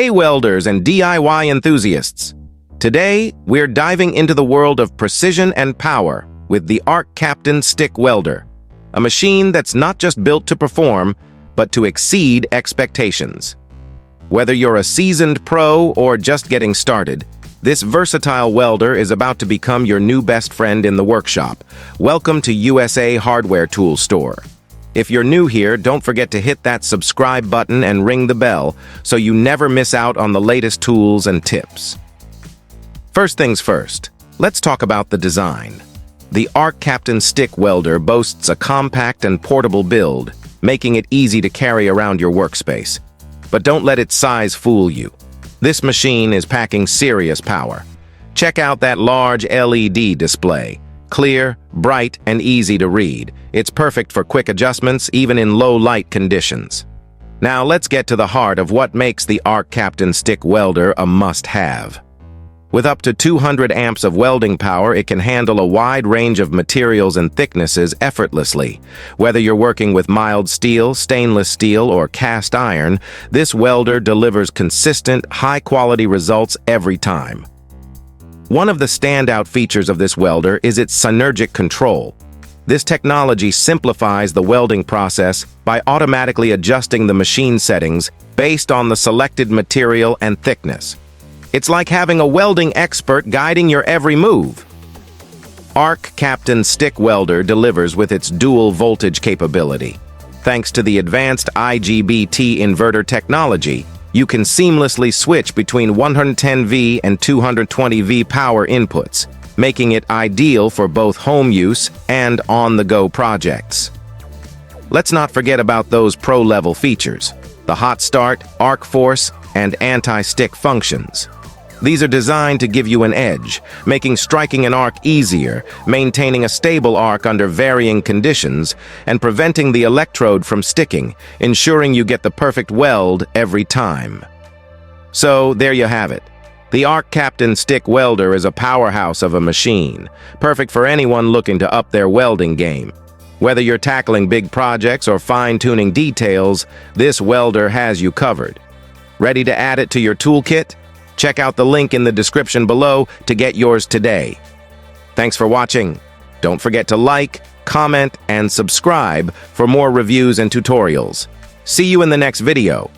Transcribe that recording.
Hey welders and DIY enthusiasts! Today, we're diving into the world of precision and power with the ARCCAPTAIN Stick Welder, a machine that's not just built to perform, but to exceed expectations. Whether you're a seasoned pro or just getting started, this versatile welder is about to become your new best friend in the workshop. Welcome to USA Hardware Tool Store. If you're new here, don't forget to hit that subscribe button and ring the bell so you never miss out on the latest tools and tips. First things first, let's talk about the design. The ARCCAPTAIN Stick Welder boasts a compact and portable build, making it easy to carry around your workspace. But don't let its size fool you. This machine is packing serious power. Check out that large LED display. Clear, bright, and easy to read. It's perfect for quick adjustments, even in low light conditions. Now let's get to the heart of what makes the ARCCAPTAIN Stick Welder a must-have. With up to 200 amps of welding power, it can handle a wide range of materials and thicknesses effortlessly. Whether you're working with mild steel, stainless steel, or cast iron, this welder delivers consistent, high-quality results every time. One of the standout features of this welder is its synergic control. This technology simplifies the welding process by automatically adjusting the machine settings based on the selected material and thickness. It's like having a welding expert guiding your every move. ARCCAPTAIN Stick Welder delivers with its dual voltage capability. Thanks to the advanced IGBT inverter technology, you can seamlessly switch between 110V and 220V power inputs, making it ideal for both home use and on-the-go projects. Let's not forget about those pro-level features: the hot start, arc force, and anti-stick functions. These are designed to give you an edge, making striking an arc easier, maintaining a stable arc under varying conditions, and preventing the electrode from sticking, ensuring you get the perfect weld every time. So, there you have it. The ARCCAPTAIN Stick Welder is a powerhouse of a machine, perfect for anyone looking to up their welding game. Whether you're tackling big projects or fine-tuning details, this welder has you covered. Ready to add it to your toolkit? Check out the link in the description below to get yours today. Thanks for watching. Don't forget to like, comment, and subscribe for more reviews and tutorials. See you in the next video.